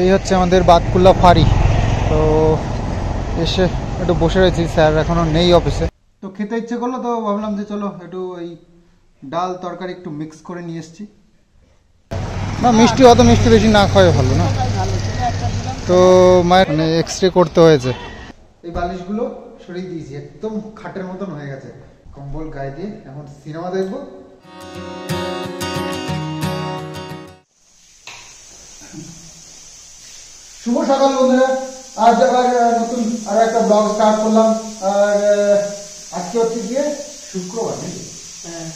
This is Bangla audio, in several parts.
এই হচ্ছে আমাদের বাতকুল্লা ফাঁড়ি। তো এসে একটু বসে রয়েছি, স্যার এখনও নেই অফিসে। তো খেতে ইচ্ছে করলো, তো ভাবলাম যে চলো একটু এই ডাল তরকারি একটু মিক্স করে নিয়ে এসেছি। না মিষ্টি, অত মিষ্টি বেশি না খাওয়াই ভালো না। তো মায়ের মানে এক্সরে করতে হয়েছে। এই বালিশগুলো সরিয়ে দিয়েছি, একদম খাটের মতন হয়ে গেছে। কম্বল গায়ে দিয়ে এখন সিনেমা দেখবো। শুভ সকাল বন্ধুরা, আজ আবার নতুন আর একটা ব্লগ স্টার্ট করলাম। আর আজকে হচ্ছে গিয়ে শুক্রবার নাকি? হ্যাঁ,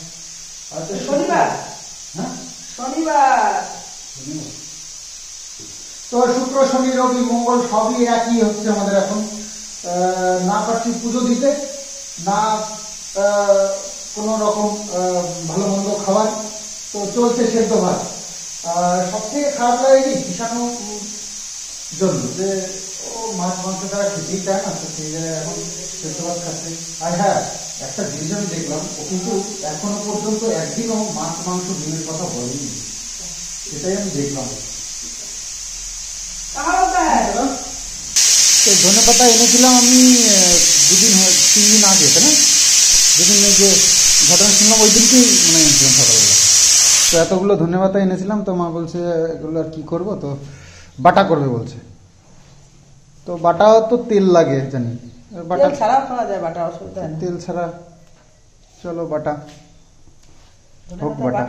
আজকে শনিবার। হ্যাঁ, শনিবার। তো শুক্র শনি রবি মঙ্গল সবই একই হচ্ছে আমাদের এখন। না পারছি পুজো দিতে, না কোনো রকম ভালো মন্দ খাবার, তো চলছে সেদ্ধ ভাত। সব থেকে খারাপ লাগে কি কিষানো জন্য যে ও মাছ মাংস তারা খেতেই চায় না, তো সেই জায়গায় এখন সেদ্ধ ভাত খাচ্ছে। আর হ্যাঁ, একটা জিনিস আমি দেখলাম, ও কিন্তু এখনো পর্যন্ত একদিনও মাছ মাংস ডিমের কথা বলেনি, সেটাই আমি দেখলাম। তো ধনে পাতা এনেছিলাম আমি 3 দিন আগে, তাই না? যেদিন এই যে ঘটনা শুনলাম ওই দিনকেই মানে এনেছিলাম সকালবেলা। তো এতগুলো ধনে পাতা এনেছিলাম, তো মা বলছে এগুলো আর কী করবো, তো বাটা করবে বলছে। তো বাটা তো তেল লাগে জানি, বাটা ছাড়া খাওয়া যায়, বাটা অসুবিধা নেই, তেল ছাড়া। চলো বাটা হোক, বাটা।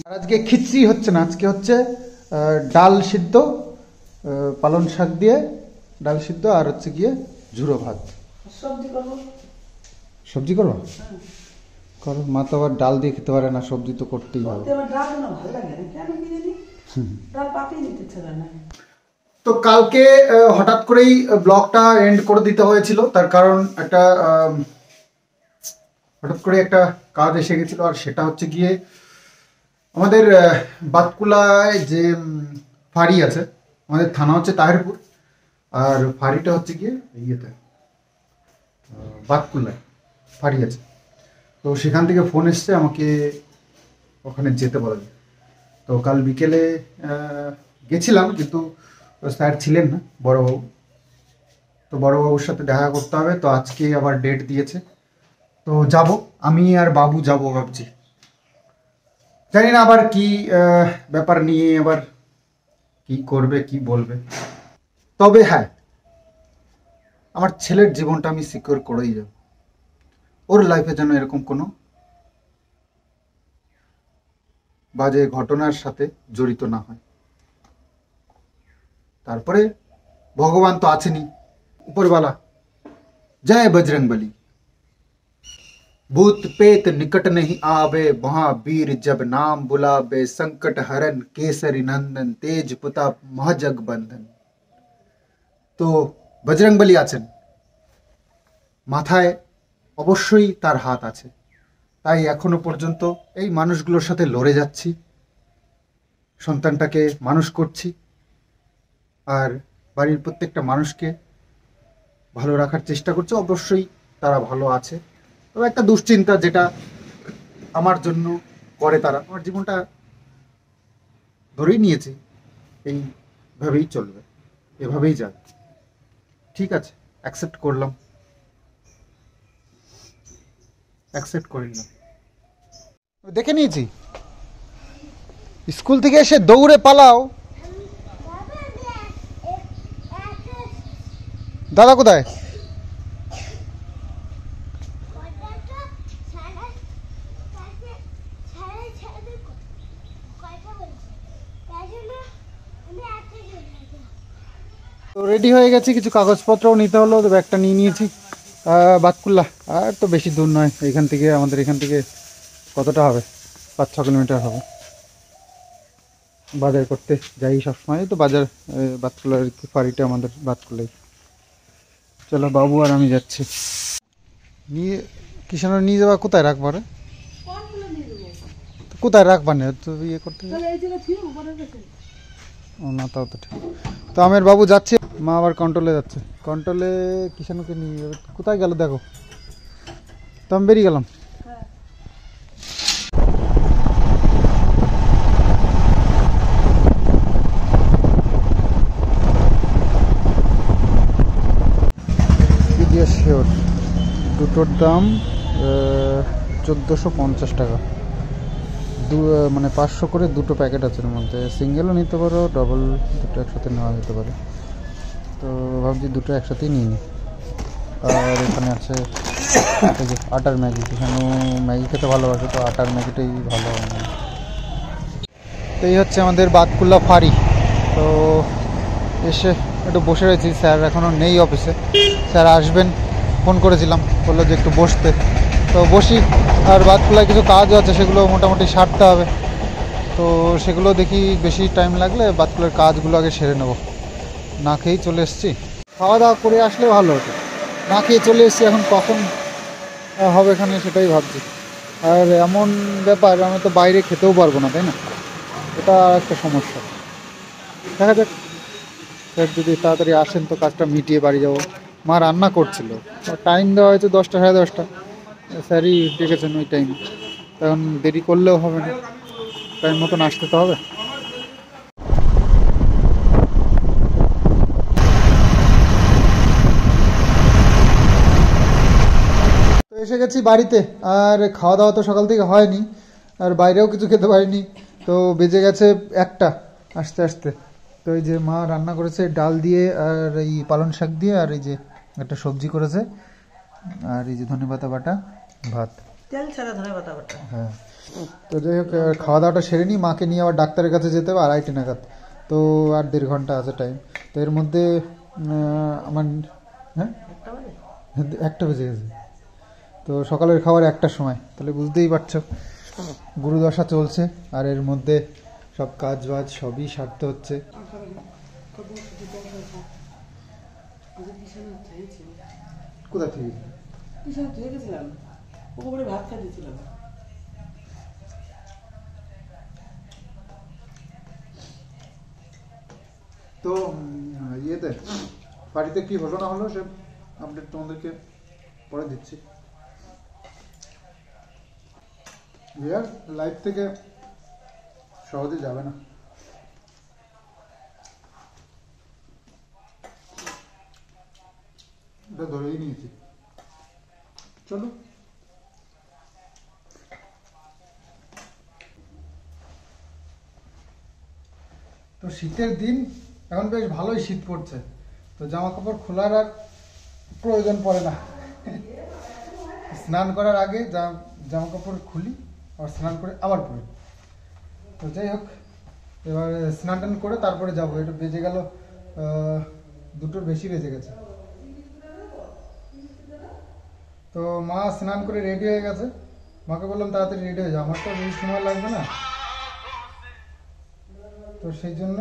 আর আজকে খিচড়ি হচ্ছে না, আজকে হচ্ছে ডাল সিদ্ধ, পালং শাক দিয়ে ডাল সিদ্ধ, আর হচ্ছে গিয়ে ঝুড়ো ভাত। সবজি করবো? করো, মা তো আবার ডাল দিয়ে খেতে পারে না, সবজি তো করতেই হবে। তো কালকে হঠাৎ করেই ব্লগটা এন্ড করে দিতে হয়েছিল, তার কারণ একটা হঠাৎ করে একটা কাজ এসে গেছিল। আর সেটা হচ্ছে গিয়ে আমাদের বাতকুলায় যে ফাঁড়ি আছে, আমাদের থানা হচ্ছে তাহিরপুর, আর ফাঁড়িটা হচ্ছে গিয়ে ইয়েতে বাতকুলায় ফাঁড়ি আছে। তো সেখান থেকে ফোন এসছে আমাকে ওখানে যেতে বলা যায়। তো কাল বিকেলে গেছিলাম, কিন্তু স্যার ছিলেন না, বড়োবাবু। তো বড়োবাবুর সাথে দেখা করতে হবে, তো আজকে আবার ডেট দিয়েছে, তো যাব। আমি আর বাবু যাব ভাবছি, জানি না আবার কি ব্যাপার নিয়ে আবার কি করবে কি বলবে। তবে হ্যাঁ, আমার ছেলের জীবনটা আমি সিকিউর করেই যাব, ওর লাইফে যেন এরকম কোনো বাজে ঘটনার সাথে জড়িত না হয়। তারপরে ভগবান তো আছেনই, উপরওয়ালা। জয় বজরংবলী। भूत पेत निकट नहीं आवे, महावीर जब नाम बुलावे, संकट हरन केसरी नंदन, तेज प्रताप महजग बंधन। তো বজরংবলী আছেন, মাথায় অবশ্যই তার হাত আছে। তাই এখনো পর্যন্ত এই মানুষগুলোর সাথে লড়ে যাচ্ছি, সন্তানটাকে মানুষ করছি, আর বাড়ির প্রত্যেকটা মানুষকে ভালো রাখার চেষ্টা করছি। অবশ্যই তারা ভালো আছে, তবে একটা দুশ্চিন্তা যেটা আমার জন্য করে তারা, আমার জীবনটা ধরেই নিয়েছি এইভাবেই চলবে, এভাবেই যাবে। ঠিক আছে, অ্যাকসেপ্ট করলাম, অ্যাকসেপ্ট করে নিলাম। দেখে নিয়েছি, স্কুল থেকে এসে দৌড়ে পালাও। দাদা কোথায়? তো রেডি হয়ে গেছি, কিছু কাগজপত্রও নিতে হলো, তো ব্যাগটা নিয়ে নিয়েছি। বাতকুল্লা আর তো বেশি দূর নয় এখান থেকে, আমাদের এখান থেকে কতটা হবে, 5-6 কিলোমিটার হবে। বাজার করতে যাই সবসময়, তো বাজার বাতকুল্লার ফাঁড়িটা আমাদের বাতকুল্লাই। চলো, বাবু আর আমি যাচ্ছি। নিয়ে কিষানো নিয়ে যাওয়া কোথায় রাখবো? রে কোথায় রাখবা না তো ইয়ে করতে, ও না, তাও তো ঠিক। তো আমের বাবু যাচ্ছে, মা আবার কন্ট্রোলে যাচ্ছে, কন্ট্রোলে কিষানুকে নিয়ে যাবে। কোথায় গেল দেখো, তো আমি বেরিয়ে গেলাম। দুটোর দাম 1450 টাকা। মানে 500 করে দুটো প্যাকেট আছে এর মধ্যে। সিঙ্গেলও নিতে পারো, ডবল দুটো একসাথে নেওয়া যেতে পারে। তো ভাবছি দুটো একসাথেই নিই। আর এখানে আছে এই যে আটার ম্যাগি। এখানে ম্যাগি খেতে ভালোবাসে, তো আটার ম্যাগিটাই ভালো হয়। তো এই হচ্ছে আমাদের বাতকুল্লা ফাঁড়ি। তো এসে একটু বসে রয়েছি। স্যার এখনও নেই অফিসে, স্যার আসবেন, ফোন করেছিলাম, বললো যে একটু বসতে। তো বসি। আর বাতকুল্লায় কিছু কাজ আছে, সেগুলো মোটামুটি সারতে হবে। তো সেগুলো দেখি, বেশি টাইম লাগলে বাতকুল্লার কাজগুলো আগে সেরে নেব। না খেয়েই চলে এসেছি, খাওয়া দাওয়া করে আসলে ভালো হতো। না খেয়ে চলে এসেছি, এখন কখন হবে এখানে সেটাই ভাবছি। আর এমন ব্যাপার, আমি তো বাইরে খেতেও পারবো না, তাই না? এটা একটা সমস্যা। দেখা যাক, স্যার যদি তাড়াতাড়ি আসেন তো কাজটা মিটিয়ে বাড়ি যাবো। মা রান্না করছিল, টাইম দেওয়া হয়েছে 10টা সাড়ে 10টা, স্যারই ডেকেছেন ওই টাইম। তখন দেরি করলেও হবে না, টাইম মতন আসতে তো হবে। তো এসে গেছি বাড়িতে। আর খাওয়া দাওয়া তো সকাল থেকে হয়নি, আর বাইরেও কিছু খেতে পারিনি। তো বেজে গেছে 1টা আস্তে আস্তে। তো এই যে মা রান্না করেছে ডাল দিয়ে, আর এই পালং শাক দিয়ে, আর এই যে একটা সবজি করেছে, আর এই যে ধনেপাতা বাটা, ভাত, তেল ছাড়া ধনেপাতা বাটা। হ্যাঁ। তো যাই হোক, খাওয়া দাওয়াটা সেরে নিই। মাকে নিয়ে আবার ডাক্তারের কাছে যেতে হবে 2:30 নাগাদ। তো আর 1.5 ঘন্টা আছে টাইম। তো এর মধ্যে আমার, হ্যাঁ 1টা বেজে গেছে। তো সকালের খাবার 1টার সময়, তাহলে বুঝতেই পারছো গুরুদশা চলছে। আর এর মধ্যে সব কাজ বাজ সবই সারতে হচ্ছে। কোথা থেকে গেছিলাম, পুকুরে ভাত খাইতেছিলাম। তো ইয়েতে বাড়িতে কি ঘটনা হলো সে আপডেট তোমাদেরকে পরে দিচ্ছি। রিয়ার লাইফ থেকে সহজে যাবে না। এটা ধরেই নিয়েছি, চলো। তো শীতের দিন, এখন বেশ ভালোই শীত পড়ছে। তো জামা কাপড় খোলার আর প্রয়োজন পড়ে না। স্নান করার আগে জামা কাপড় খুলি, আর স্নান করে আবার পরি। তো যাই হোক, এবার স্নান টান করে তারপরে যাবো। এটা বেজে গেল 2টোর বেশি বেজে গেছে। তো মা স্নান করে রেডি হয়ে গেছে। মাকে বললাম তাড়াতাড়ি রেডি হয়ে যাও, আমার তো বেশি সময় লাগবে না। তো সেই জন্য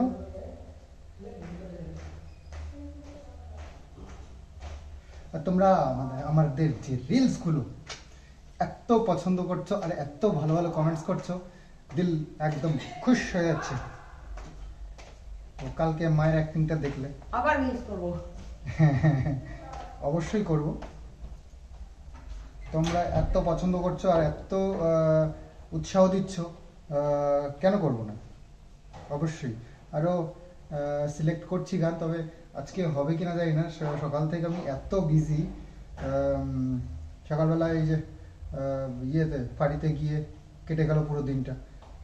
তোমরা মানে আমাদের যে রিলসগুলো এত পছন্দ করছো আর এত ভালো ভালো কমেন্টস করছো, দিল একদম খুশ হয়ে যাচ্ছে। তো কালকে মায়ের অ্যাক্টিংটা দেখলে আবার মিস করবো। অবশ্যই করব। তোমরা এত পছন্দ করছো আর এত উৎসাহ দিচ্ছ, কেন করব না? অবশ্যই আরও সিলেক্ট করছি গান, তবে আজকে হবে কিনা জানি না। সকাল থেকে আমি এত বিজি, সকালবেলা এই যে ইয়েতে ফাঁড়িতে গিয়ে কেটে গেল পুরো দিনটা।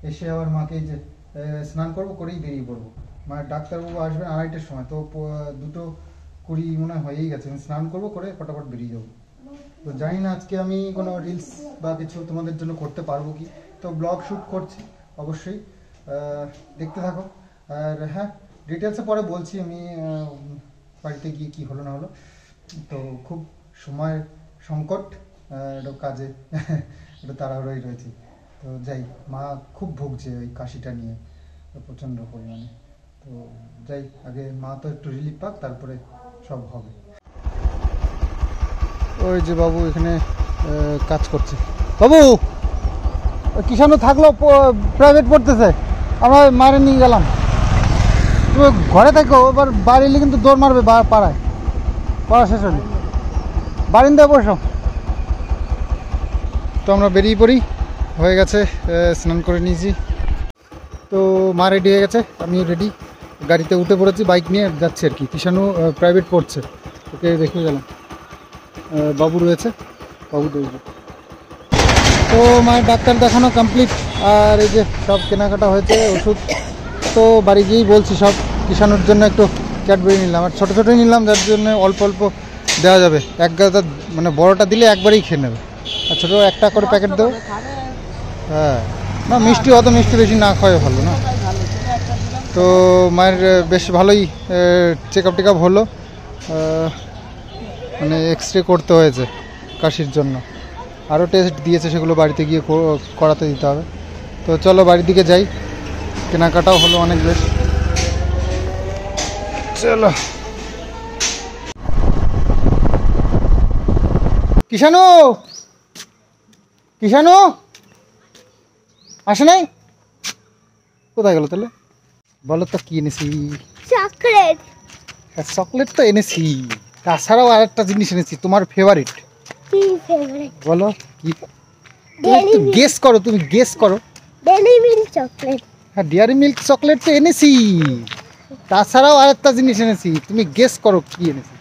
এসে আবার মাকে এই যে স্নান করবো, করেই বেরিয়ে পড়বো। মায়ের ডাক্তারবাবু আসবেন 2:30টার সময়। তো 2:20 মনে হয় হয়েই গেছে। আমি স্নান করবো, করে ফটাফট বেরিয়ে যাবো। তো জানি না আজকে আমি কোনো রিলস বা কিছু তোমাদের জন্য করতে পারবো কি। তো ব্লগ শ্যুট করছি, অবশ্যই দেখতে থাকো। আর হ্যাঁ, ডিটেলসে পরে বলছি আমি বাড়িতে গিয়ে কী হলো না হলো। তো খুব সময় সংকট, একটু কাজে একটু তাড়াহুড়োই রয়েছে। তো যাই, মা খুব ভুগছে ওই কাশিটা নিয়ে প্রচণ্ড পরিমাণে। তো যাই, আগে মা তো একটু রিলিফ পাক, তারপরে সব হবে। ওই যে বাবু এখানে কাজ করছে। বাবু কিষাণু থাকলো, প্রাইভেট পড়তেছে, আমরা মারে নিয়ে গেলাম। তুমি ঘরে থাকো, এবার বাড়ি এলে কিন্তু দৌড় মারবে পাড়ায়। পড়া শেষ হলে বারিন্দায় বসো। তো আমরা বেরিয়ে পড়ি, হয়ে গেছে, স্নান করে নিয়েছি। তো মা রেডি হয়ে গেছে, আমিও রেডি, গাড়িতে উঠে পড়েছি, বাইক নিয়ে যাচ্ছি আর কি। কিষাণু প্রাইভেট পড়ছে, ওকে দেখে গেলাম। বাবু রয়েছে, বাবু দেবো। তো মায়ের ডাক্তার দেখানো কমপ্লিট, আর এই যে সব কেনাকাটা হয়েছে, ওষুধ তো বাড়ি গিয়েই বলছি সব। কিষাণুর জন্য একটু ক্যাডবেরি নিলাম, আর ছোটো ছোটোই নিলাম, যার জন্য অল্প অল্প দেওয়া যাবে। এক গাদা মানে বড়টা দিলে একবারেই খেয়ে নেবে, আর ছোটো একটা করে প্যাকেট দেবো। হ্যাঁ, না মিষ্টি, অত মিষ্টি বেশি না খাওয়াই ভালো না। তো মায়ের বেশ ভালোই চেক আপ টেকআপ হলো, মানে এক্স রে করতে হয়েছে কাশির জন্য, আরও টেস্ট দিয়েছে, সেগুলো বাড়িতে গিয়ে করাতে দিতে হবে। তো চলো বাড়ির দিকে যাই, কেনাকাটাও হলো অনেক বেশ। চলো। কিষাণু, কিষাণু আসে নাই? কোথায় গেল তাহলে? বলো তো কি এনেছি? চকলেট। চকলেট তো এনেছি, তাছাড়াও আর একটা জিনিস এনেছি, তোমার ফেভারিট। কি ফেভারিট? বলো কি? তুমি গেস করো, তুমি গেস করো। Dairy milk chocolate. হ্যাঁ, ডেয়ারি মিল্ক চকলেট তো এনেছি, তাছাড়াও আর একটা জিনিস এনেছি, তুমি গেস করো কি এনেছি।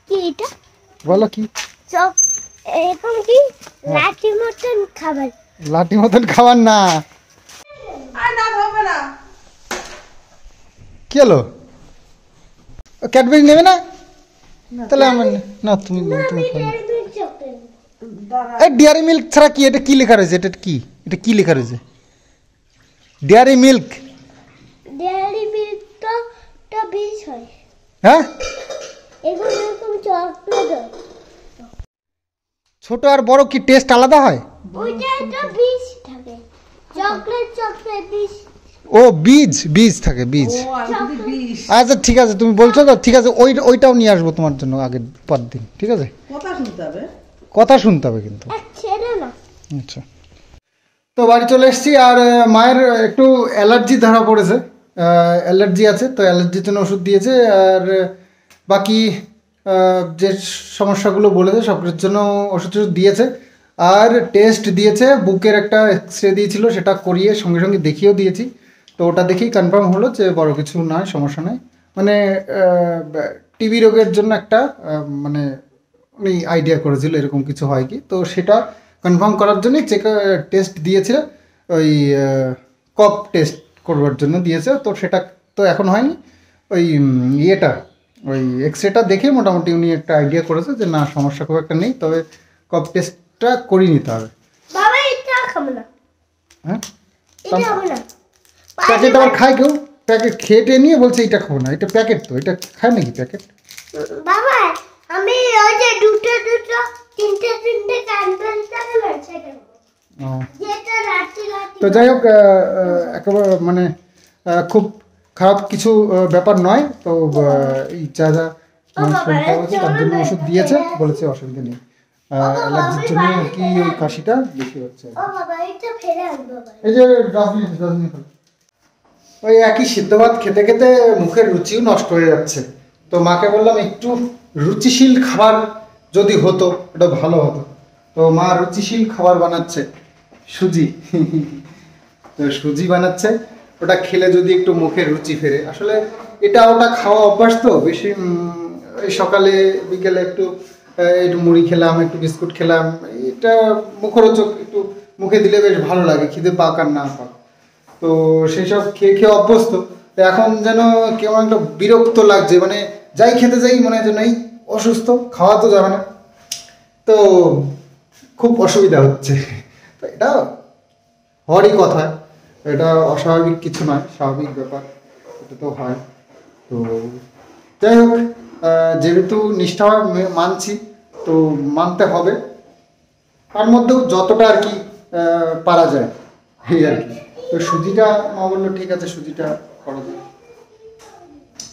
কি এটা? বলো কি? চক এরকম কি লাঠি মতন খাবার? লাঠি মতন খাবার না। আর না হবে না। কি হলো? ক্যাডবেরি নেবে না? তাহলে আমার না, তুমি তুমি খাও। Dairy milk chocolate. এই ডেয়ারি মিল্ক ছাড়া কি, এটা কি লেখা রয়েছে? এটা কি, এটা কি লেখা রয়েছে? Dairy milk. ডেইরি মিল্ক তো বিষ হয়। হ্যাঁ, এগুলো এরকম চকলেট হয়। ছোট আর বড় কি টেস্ট আলাদা হয়? ওইটা তো বিষ থাকে। চকলেট বিষ। ও বীজ, বীজ থাকে, বীজ। ও আমি যদি 20 আচ্ছা ঠিক আছে, তুমি বলছো তো, ঠিক আছে, ওইটাও নিয়ে আসবো তোমার জন্য আগের পর দিন, ঠিক আছে? কথা শুনতে হবে। কথা শুনতে হবে কিন্তু। ছেড়ে না। আচ্ছা, তো বাড়ি চলে এসেছি, আর মায়ের একটু অ্যালার্জি ধরা পড়েছে, অ্যালার্জি আছে, তো অ্যালার্জির জন্য ওষুধ দিয়েছে, আর বাকি যে সমস্যাগুলো বলেছে সবকিছুর জন্য ওষুধ দিয়েছে, আর টেস্ট দিয়েছে, বুকের একটা এক্স রে দিয়েছিল, সেটা করিয়ে সঙ্গে সঙ্গে দেখিয়েও দিয়েছি। তো ওটা দেখেই কনফার্ম হলো যে বড় কিছু নয়, সমস্যা নয়, মানে টিবি রোগের জন্য একটা মানে উনি আইডিয়া করেছিল এরকম কিছু হয় কি, তো সেটা কনফার্ম করার জন্যই টেস্ট দিয়েছিল, ওই কফ টেস্ট করবার জন্য দিয়েছে। তো সেটা তো এখন হয়নি, ওই ইয়েটা, ওই এক্স রেটা দেখে মোটামুটি উনি একটা আইডিয়া করেছে যে না, সমস্যা খুব একটা নেই, তবে কফ টেস্টটা করিয়ে নিতে হবে। বাবা এটা খাবো না। হ্যাঁ, এটা খাবো না। প্যাকেট আবার খায় কেউ? প্যাকেট খেটে নিয়ে বলছে এটা খাবো না, এটা প্যাকেট, তো এটা খায় নাকি প্যাকেট? বাবা আমি ওই যে দুটো তিনটে ক্যান্ডেল থাকে না সেটা ও, যেটা রাতে তো যাই হোক, একেবারে মানে খুব খারাপ কিছু ব্যাপার নয়। তো এই যা যা শরীর খারাপ হয়েছে তার জন্য ওষুধ দিয়েছে, বলেছে অসুবিধা নেই, অ্যালার্জির জন্য আর কি ওই কাশিটা বেশি হচ্ছে। ও বাবা এটা ফেলে আনবো বাবা। এই যে ডাস্টবিন, ওই একই সিদ্ধ ভাত খেতে খেতে মুখের রুচিও নষ্ট হয়ে যাচ্ছে, তো মাকে বললাম একটু রুচিশীল খাবার যদি হতো এটা ভালো হতো। তো মা রুচিশীল খাবার বানাচ্ছে, সুজি। তো সুজি বানাচ্ছে, ওটা খেলে যদি একটু মুখে রুচি ফেরে। আসলে এটা ওটা খাওয়া অভ্যাস তো বেশি, এই সকালে বিকেলে একটু একটু মুড়ি খেলাম, একটু বিস্কুট খেলাম, এটা মুখরোচক, একটু মুখে দিলে বেশ ভালো লাগে, খিদে পাক আর না পাক। তো সেই সব খেয়ে খেয়ে অভ্যস্ত, তো এখন যেন কেমন একটা বিরক্ত লাগছে, মানে যাই খেতে যাই মনে হয় যেন এই অসুস্থ, খাওয়া তো যাবে না, তো খুব অসুবিধা হচ্ছে। তো এটা হওয়ারই কথা, এটা অস্বাভাবিক কিছু নয়, স্বাভাবিক ব্যাপার, এটা তো হয়। তো যাই হোক, যেহেতু নিষ্ঠা মানছি, তো মানতে হবে, তার মধ্যেও যতটা আর কি পারা যায় এই আর কি। তো সুজিটা মা বললো ঠিক আছে, সুজিটা করা যায়।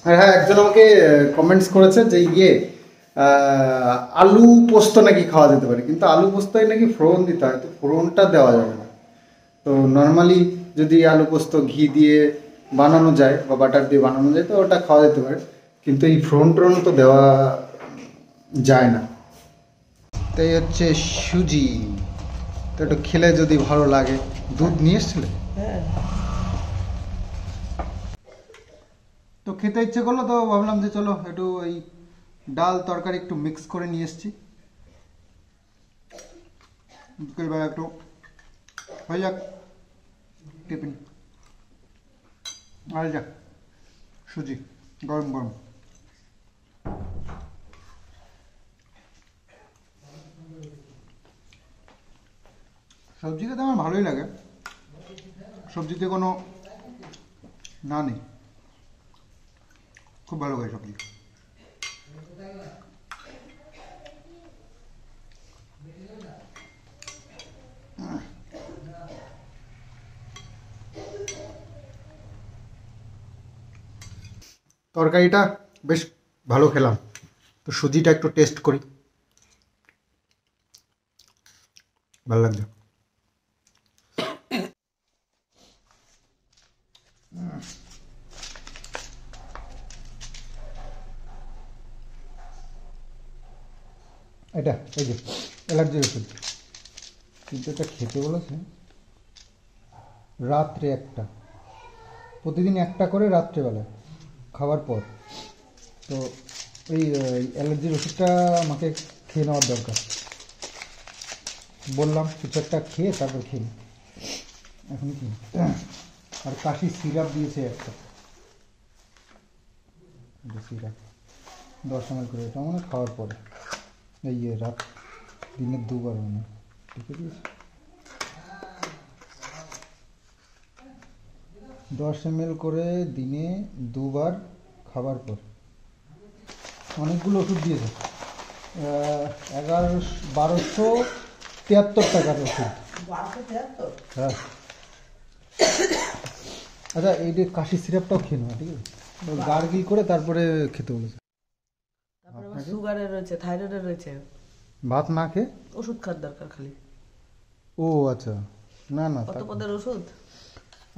আর হ্যাঁ, একজন আমাকে কমেন্টস করেছে যে আলু পোস্ত নাকি খাওয়া যেতে পারে, কিন্তু আলু পোস্তয় নাকি ফোড়ন দিতে হয়, তো ফোড়নটা দেওয়া যাবে না। তো নর্মালি যদি আলু পোস্ত ঘি দিয়ে বানানো যায় বা বাটার দিয়ে বানানো যায় তো ওটা খাওয়া যেতে পারে, কিন্তু এই ফোড়ন টোড়ন তো দেওয়া যায় না। তাই হচ্ছে সুজি, তো একটু খেলে যদি ভালো লাগে। দুধ নিয়ে এসছিলে? হ্যাঁ, তো খেতে ইচ্ছে করলো, তো ভাবলাম যে চলো একটু এই ডাল তরকারি একটু মিক্স করে নিয়ে এসেছি, বিকেলবেলা একটু হয়ে যাক টিফিন। আর যাক সুজি গরম গরম। সবজি খেতে আমার ভালোই লাগে, সবজিতে কোনো না নেই, খুব ভালো লাগে সবজি। তরকারিটা বেশ ভালো খেলাম, তো সুজিটা একটু টেস্ট করি, ভালো লাগছে। এটা এই যে অ্যালার্জির ওষুধ, কিন্তু এটা খেতে বলেছে রাত্রে একটা, প্রতিদিন একটা করে রাত্রেবেলা খাওয়ার পর। তো এই অ্যালার্জির ওষুধটা আমাকে খেয়ে নেওয়ার দরকার, বললাম কিছু একটা খেয়ে তারপর খেয়ে নি। এখন কি আর কাশি সিরাপ দিয়েছে একটা, সিরাপ 10 ml করে, এটা মানে খাওয়ার পরে এই রাত দিনে 2 বার মানে ঠিক আছে, 10 ml করে দিনে 2 বার খাবার পর। অনেকগুলো ওষুধ দিয়েছে, 1273 টাকার ওষুধ। 1273? হ্যাঁ, আচ্ছা এই যে কাশি সিরাপটাও খেয়ে নেওয়া ঠিক আছে, গার্গিল করে তারপরে খেতে বলেছে। তারপরে আবার সুগারের রয়েছে, থাইরয়েডের রয়েছে, ভাত না খেয়ে ওষুধ খাওয়ার দরকার খালি। ও আচ্ছা, না না কত পদের ওষুধ।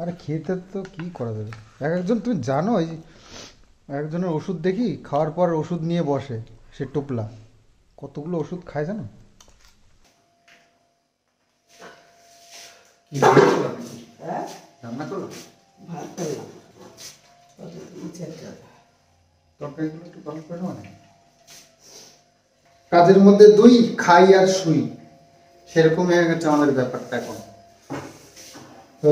আরে খেতে তো কি করা যাবে, এক একজন তুমি জানো, এই একজনের ওষুধ দেখি খাওয়ার পর ওষুধ নিয়ে বসে, সে টোপলা কতগুলো ওষুধ খায় জানো। হ্যাঁ, রান্না করলো ভাত করলাম, ইচ্ছে তরকারিগুলো একটু গরম করে নেওয়া নেই। কাজের মধ্যে 2 খাই আর শুই, সেরকম হয়ে গেছে আমাদের ব্যাপারটা এখন। তো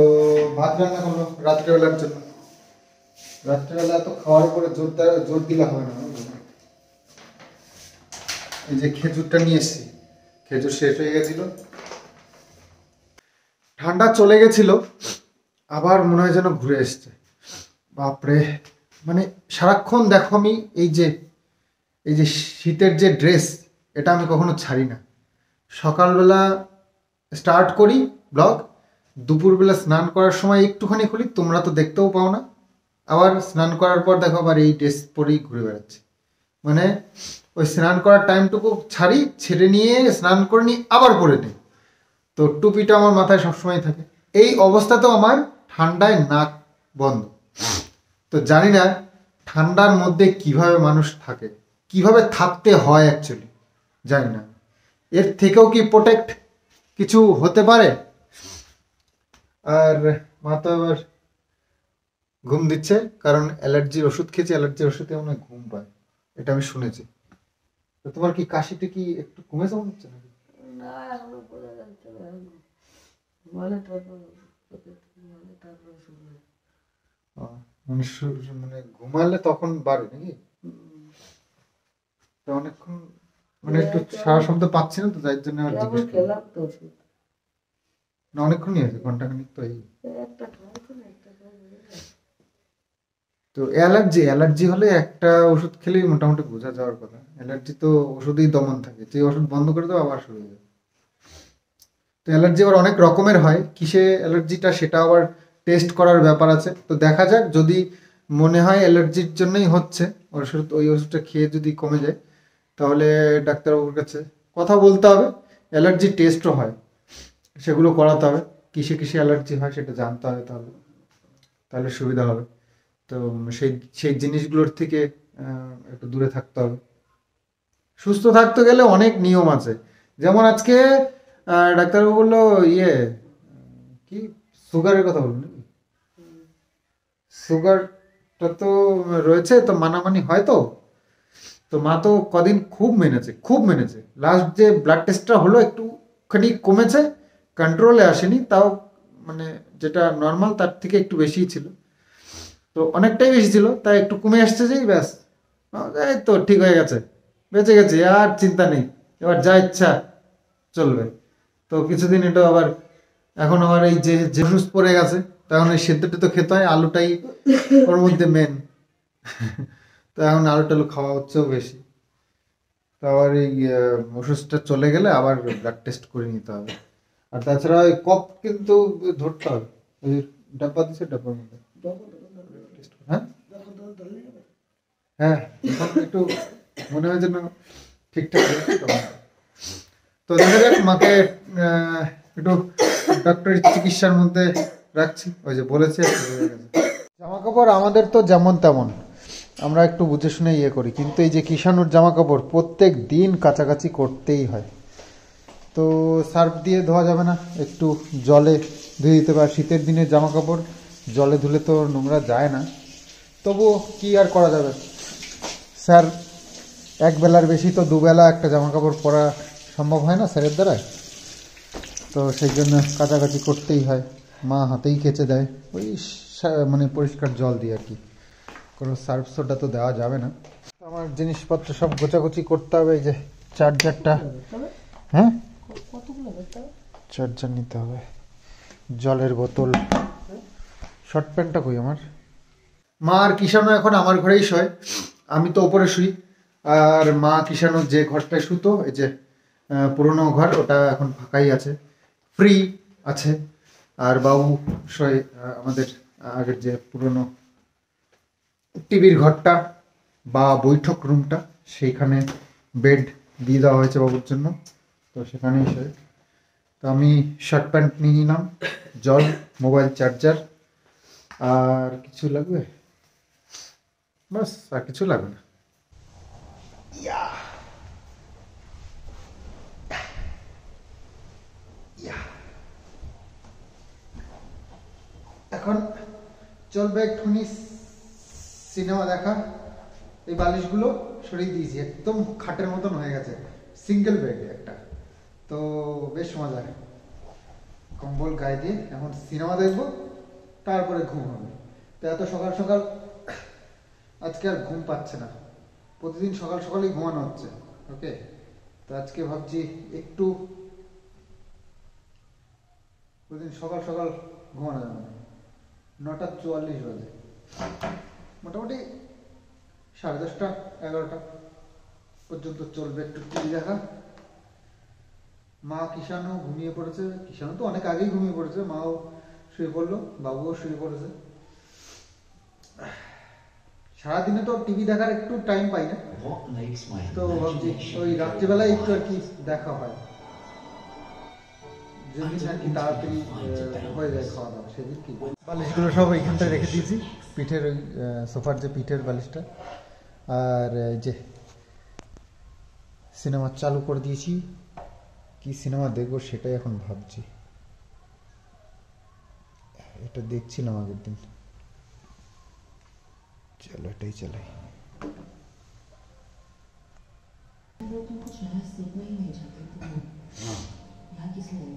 ভাত রান্না করলো রাত্রেবেলার জন্য, রাত্রেবেলা তো খাওয়ার পরে জোর দিলে হবে না। এই যে খেজুরটা নিয়ে এসেছি, খেজুর শেষ হয়ে গেছিল, ঠান্ডা চলে গেছিল, আবার মনে হয় যেন ঘুরে এসছে। বাপরে, মানে সারাক্ষণ দেখো আমি এই যে শীতের যে ড্রেস, এটা আমি কখনো ছাড়ি না। সকালবেলা স্টার্ট করি ব্লগ, দুপুরবেলা স্নান করার সময় একটুখানি খুলি, তোমরা তো দেখতেও পাও না, আবার স্নান করার পর দেখো আবার এই ড্রেস পরেই ঘুরে বেড়াচ্ছে। মানে ওই স্নান করার টাইমটুকু ছাড়ি, ছেড়ে নিয়ে স্নান করে নিই, আবার পরে নিই। তো টুপিটা আমার মাথায় সবসময় থাকে। এই অবস্থাতেও আমার ঠান্ডায় নাক বন্ধ। তো জানি না ঠান্ডার মধ্যে কিভাবে মানুষ থাকে, কিভাবে থাকতে হয় অ্যাকচুয়ালি জানি না। এর থেকেও কি প্রোটেক্ট কিছু হতে পারে? আর মা তো আবার ঘুম দিচ্ছে, কারণ অ্যালার্জির ওষুধ খেয়েছে, অ্যালার্জির ওষুধে মনে হয় ঘুম পায়, এটা আমি শুনেছি। তো তোমার কি কাশিটা কি একটু কমেছে মনে হচ্ছে নাকি? না, এখনো বোঝা যাচ্ছে না, মানে তারপর শুরু হয়। মানে মানে ঘুমালে তখন বাড়ে নাকি? তো অনেকক্ষণ মানে একটু সারা শব্দ পাচ্ছি না তো, যার জন্য আর জিজ্ঞেস করলাম। খেলাম তো ওষুধ, না অনেকক্ষণই হয়েছে, ঘন্টাখানিক তো। এই একটা খাওয়াতো না, একটা খাওয়া। তো অ্যালার্জি হলে একটা ওষুধ খেলেই মোটামুটি বোঝা যাওয়ার কথা। অ্যালার্জি তো ওষুধেই দমন থাকে, যে ওষুধ বন্ধ করে দেবো আবার শুরু হয়ে যাবে। তো অ্যালার্জি আবার অনেক রকমের হয়, কিসে অ্যালার্জিটা সেটা আবার টেস্ট করার ব্যাপার আছে। তো দেখা যাক, যদি মনে হয় অ্যালার্জির জন্যই হচ্ছে, ওই ওষুধটা খেয়ে যদি কমে যায়, তাহলে ডাক্তারবাবুর কাছে কথা বলতে হবে। অ্যালার্জি টেস্টও হয়, সেগুলো করাতে হবে, কিসে কিসে অ্যালার্জি হয় সেটা জানতে হবে, তাহলে সুবিধা হবে। তো সেই জিনিসগুলোর থেকে একটু দূরে থাকতে হবে। সুস্থ থাকতে গেলে অনেক নিয়ম আছে, যেমন আজকে ডাক্তারবাবু বললো কি সুগারের কথা বললো নাকি? সুগারটা তো রয়েছে, তো মানামানি হয়, তো তো মা তো কদিন খুব মেনেছে। লাস্ট যে ব্লাড টেস্টটা হলো একটুখানি কমেছে, কন্ট্রোলে আসেনি, তাও মানে যেটা নর্মাল তার থেকে একটু বেশিই ছিল। তো অনেকটাই বেশি ছিল, তাই একটু কমে আসছে যেই ব্যাস, এই তো ঠিক হয়ে গেছে, বেঁচে গেছে, আর চিন্তা নেই, এবার যা ইচ্ছা চলবে। তো কিছুদিন এটা আবার, এখন আবার এই যে যে ওষুধ পড়ে গেছে, তখন ওই সেদ্ধ টেদ্ধ খেতে হয়, আলুটাই ওর মধ্যে মেন। তো এখন আলু টালু খাওয়া হচ্ছেও বেশি। তো আবার এই ওষুধটা চলে গেলে আবার ব্লাড টেস্ট করে নিতে হবে। আর তাছাড়া ওই কফ কিন্তু ধরতে হবে, ওই ডাব্বা দিচ্ছে, ডাব্বার মধ্যে। হ্যাঁ হ্যাঁ, এখন একটু মনে হয় যেন ঠিকঠাক হয়েছে তো। তো দেখা যাক, মাকে একটু ডক্টরের চিকিৎসার মধ্যে রাখছি, ওই যে বলেছে। জামা কাপড় আমাদের তো যেমন তেমন, আমরা একটু বুঝে শুনে ইয়ে করি, কিন্তু এই যে কিষাণুর জামা কাপড় প্রত্যেক দিন কাচাকাচি করতেই হয়। তো সার্ফ দিয়ে ধোয়া যাবে না, একটু জলে ধুয়ে দিতে পারে। শীতের দিনে জামা কাপড় জলে ধুলে তো নোংরা যায় না, তবুও কি আর করা যাবে। স্যার এক বেলার বেশি তো দুবেলা একটা জামা কাপড় পরা সম্ভব হয় না স্যারের দ্বারা, তো সেই জন্য কাচাকাচি করতেই হয়। মা হাতেই কেচে দেয়, ওই মানে পরিষ্কার জল দিয়ে আর কি, কোনো সার্ফ সোডা তো দেওয়া যাবে না। আমার জিনিসপত্র সব গোছাগুছি করতে হবে। এই যে চার্জারটা, হ্যাঁ কতগুলো দেখতে হবে? চার্জার নিতে হবে, জলের বোতল, শর্ট প্যান্টটা কই আমার। মা আর কিষাণু এখন আমার ঘরেই শোয়, আমি তো ওপরে শুই। আর মা কিষাণু যে ঘরটায় শুতো, এই যে পুরোনো ঘর, ওটা এখন ফাঁকাই আছে, ফ্রি আছে। আর বাবু শোয় আমাদের আগের যে পুরোনো টিভির ঘরটা বা বৈঠক রুমটা, সেইখানে বেড দিয়ে দেওয়া হয়েছে বাবুর জন্য, তো সেখানেই শোয়। তো আমি শার্ট প্যান্ট নিয়ে নিলাম, জল, মোবাইল চার্জার, আর কিছু লাগবে, বাস আর কিছু লাগবে না। এখন চলবে একটুখানি সিনেমা দেখা। এই বালিশগুলো সরিয়ে দিয়েছি, একদম খাটের মতন হয়ে গেছে, সিঙ্গেল বেড একটা, তো বেশ মজা। কম্বল গায়ে দিয়ে এখন সিনেমা দেখবো, তারপরে ঘুম হবে। তো এত সকাল সকাল আজকে আর ঘুম পাচ্ছে না, প্রতিদিন সকাল সকালই ঘুমানো হচ্ছে। ওকে, তো আজকে ভাবছি একটু, প্রতিদিন সকাল সকাল ঘুমানো যাবে না, 9:44 বাজে, মোটামুটি 10:30 11টা পর্যন্ত চলবে একটু টিভি দেখা। মা কিষাণু ঘুমিয়ে পড়েছে, কিষাণু তো অনেক আগেই ঘুমিয়ে পড়েছে, মাও শুয়ে পড়লো, বাবুও শুয়ে পড়েছে। সারাদিনে তো টিভি দেখার একটু টাইম পাই না, তো ভাবছি ওই রাত্রিবেলায় একটু আর কি দেখা হয়, যেদিন আর কি তাড়াতাড়ি হয়ে যায় খাওয়া দাওয়া, সেদিন কি। বালিশগুলো সব এইখানটায় রেখে দিয়েছি, পিঠের ওই সোফার যে পিঠের বালিশটা। আর যে সিনেমা চালু করে দিয়েছি, কি সিনেমা দেখবো সেটাই এখন ভাবছি। এটা দেখছিলাম আগের দিন, চলো এটাই চালাই। तुम कुछ नया सीखना ही नहीं चाहते तुम यहाँ किस लिए